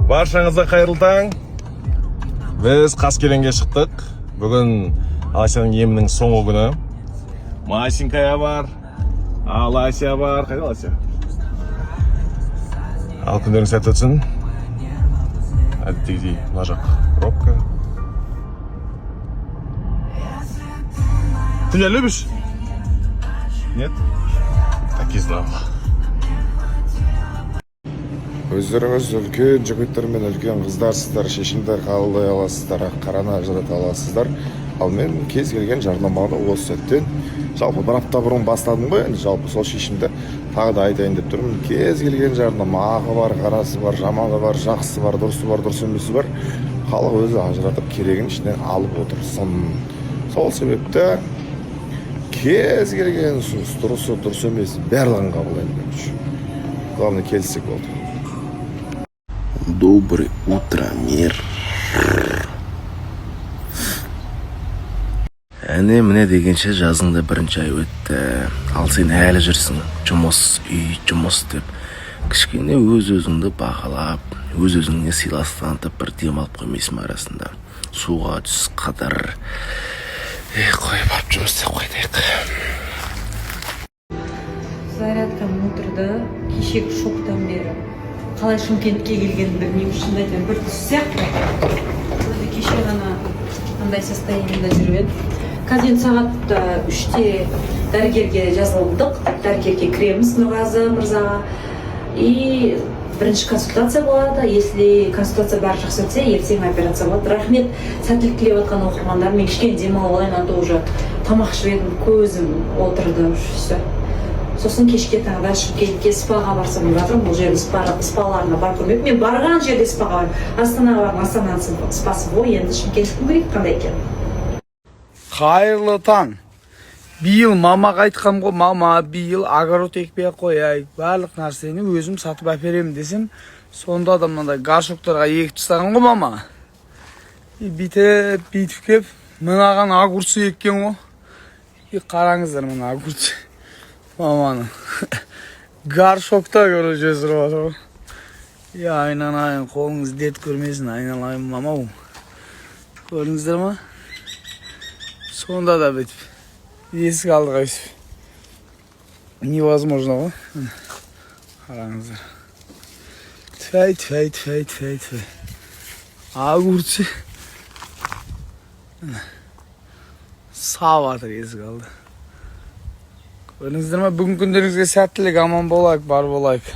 Баршаңызға қайырлы таң. Біз Қаскелеңге шықтық. Бүгін Аласяның емінің соңғы күні. Машинкая бар, Алася бар. Қайда Алася? Ал күндерің сәтті өтсін. Әдеттегідей мына жақ пробка. Ты меня любишь? Нет? Так и знал. Өздеріңіз үлкен жігіттер мен үлкен қыздарсыздар, шешімдер қабылдай аласыздар, қараны ажырата аласыздар. Ал мен кез келген жарнаманы осы сәттен жалпы бір апта бұрын бастадым ғой, енді жалпы сол шешімді тағы да айтайын деп тұрмын. Кез келген жарнама ағы бар, қарасы бар, жаманы бар, жақсы бар, дұрыс емесі бар. Халық өзі ажыратып керегін ішінен алып отырсын. Сол себепті кез келген ұсыныс дұрыс емес барлығын қабылдаймын. Главное келсек болды. Доброе утро, мир. Әне міне дегенше жазыңда бірінші ай өтті. Ал сен әлі жүрсің. Жұмыс, үй, жұмыс деп. Кішкене өз-өзіңді бағалап, өз-өзіңе сыйластық танытып бір демалып қоймайсың арасында. Суға түс қыдыр. Қойып алып жұмыс істеп қойдайық. Зарядкам отырды, кешегі шоқтан бері. Қалай Шымкентке келгенін білмеймін, шынымды айтайын, бір түс сияқты. Кеше ғана қандай состояниеда жүріп едім. Қазір сағат 3-те дәрігерге жазылдық. Дәрігерге кіреміз Нұрғазы мырзаға. И бірінші консультация болады. Если консультация бәрі жақсы өтсе, ертең операция болады. Рахмет, сәттілік тілеп отқан оқырмандар. Мен кішкене демалып алайын, анда уже тамақ ішіп едім, көзім отырды, все. Сосын кешке тағы да Шымкентке спаға барсам деп жатырмын. Бұл жерде спаларына барып көрмеппін. Мен барған жерде спаға бар. Астанаға барып, Астананың спасы ғой, енді Шымкенттің керек қандай екен. Қайырлы таң. Биыл мамаға айтқам ғой, мама, биыл огород екпей қояйық. Барлық нәрсені өзім сатып әперемін десем, сонда да мынандай горшоктарға егіп тастаған ғой мама. Бүйтіп кеп, мынаған огурцы еккен ғой. Қараңыздар мына огурцы. Маманы. Горшокта көріп жүзір бар ғой. Айналайын, қолыңыз дет көрмесін, айналайын мамау. Көрдіңіздер ма? Сонда да бітіп. Есік алдыға өсіп. Невозможно ғой. Қараңыздар. Тфәй. Огурцы. Сау атыр есік алды. Көрдіңіздер ма? Бүгін күндеріңізге сәттілік, аман болайық, бар болайық.